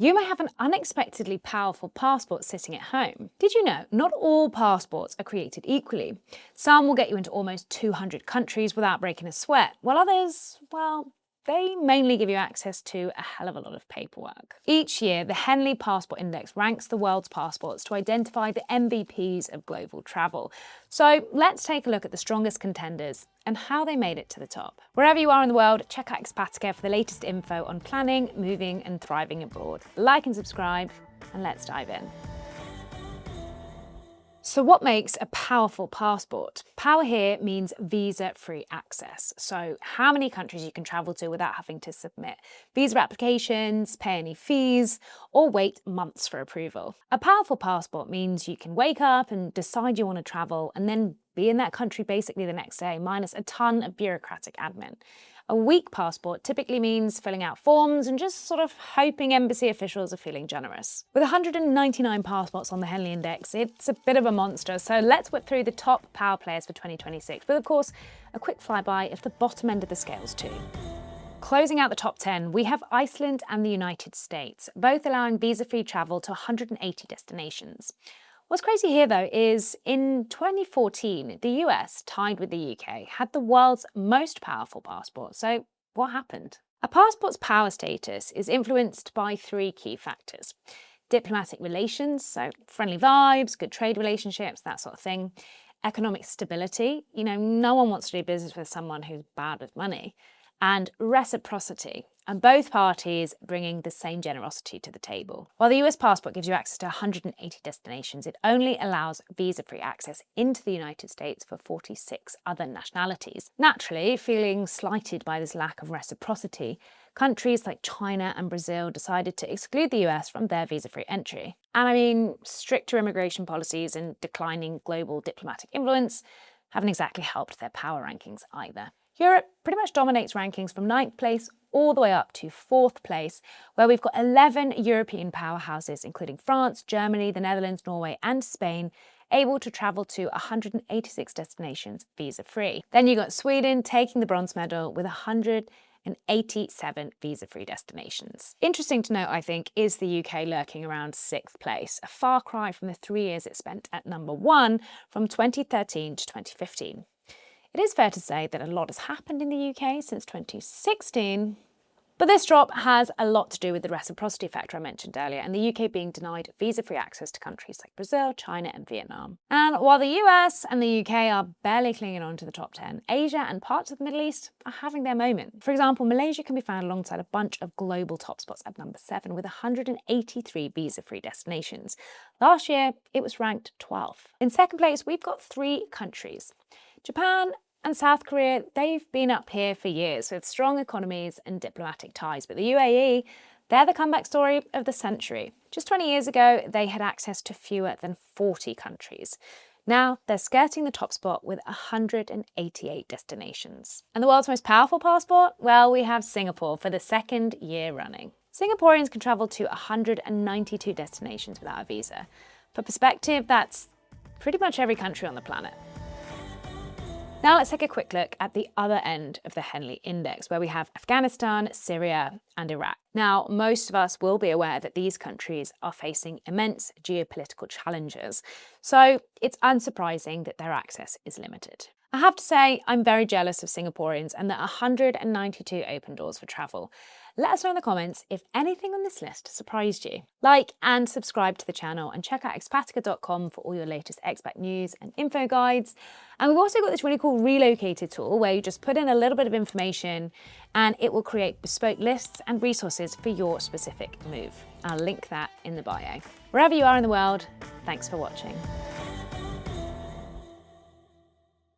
You may have an unexpectedly powerful passport sitting at home. Did you know not all passports are created equally? Some will get you into almost 200 countries without breaking a sweat, while others, well, they mainly give you access to a hell of a lot of paperwork. Each year, the Henley Passport Index ranks the world's passports to identify the MVPs of global travel. So let's take a look at the strongest contenders and how they made it to the top. Wherever you are in the world, check out Expatica for the latest info on planning, moving and thriving abroad. Like and subscribe, and let's dive in. So what makes a powerful passport? Power here means visa-free access. So how many countries you can travel to without having to submit visa applications, pay any fees, or wait months for approval. A powerful passport means you can wake up and decide you want to travel and then be in that country basically the next day, minus a ton of bureaucratic admin. A weak passport typically means filling out forms and just sort of hoping embassy officials are feeling generous. With 199 passports on the Henley Index, it's a bit of a monster, so let's whip through the top power players for 2026, with of course a quick flyby of the bottom end of the scales too. Closing out the top 10, we have Iceland and the United States, both allowing visa-free travel to 180 destinations. What's crazy here though is in 2014, the US, tied with the UK, had the world's most powerful passport. So what happened? A passport's power status is influenced by three key factors. Diplomatic relations, so friendly vibes, good trade relationships, that sort of thing. Economic stability, no one wants to do business with someone who's bad with money. And reciprocity, and both parties bringing the same generosity to the table. While the US passport gives you access to 180 destinations, it only allows visa-free access into the United States for 46 other nationalities. Naturally, feeling slighted by this lack of reciprocity, countries like China and Brazil decided to exclude the US from their visa-free entry. And stricter immigration policies and declining global diplomatic influence haven't exactly helped their power rankings either. Europe pretty much dominates rankings from 9th place all the way up to 4th place, where we've got 11 European powerhouses, including France, Germany, the Netherlands, Norway, and Spain, able to travel to 186 destinations visa-free. Then you got Sweden taking the bronze medal with 187 visa-free destinations. Interesting to note, I think, is the UK lurking around 6th place, a far cry from the 3 years it spent at number 1 from 2013 to 2015. It is fair to say that a lot has happened in the UK since 2016, but this drop has a lot to do with the reciprocity factor I mentioned earlier, and the UK being denied visa-free access to countries like Brazil, China, and Vietnam. And while the US and the UK are barely clinging on to the top 10, Asia and parts of the Middle East are having their moment. For example, Malaysia can be found alongside a bunch of global top spots at number 7 with 183 visa-free destinations. Last year, it was ranked 12th. In second place, we've got 3 countries. Japan and South Korea, they've been up here for years with strong economies and diplomatic ties, but the UAE, they're the comeback story of the century. Just 20 years ago, they had access to fewer than 40 countries. Now, they're skirting the top spot with 188 destinations. And the world's most powerful passport? Well, we have Singapore for the 2nd year running. Singaporeans can travel to 192 destinations without a visa. For perspective, that's pretty much every country on the planet. Now let's take a quick look at the other end of the Henley Index, where we have Afghanistan, Syria, and Iraq. Now, most of us will be aware that these countries are facing immense geopolitical challenges, so it's unsurprising that their access is limited. I have to say, I'm very jealous of Singaporeans and the 192 open doors for travel. Let us know in the comments if anything on this list surprised you. Like and subscribe to the channel and check out expatica.com for all your latest expat news and info guides. And we've also got this really cool relocated tool where you just put in a little bit of information and it will create bespoke lists and resources for your specific move. I'll link that in the bio. Wherever you are in the world, thanks for watching.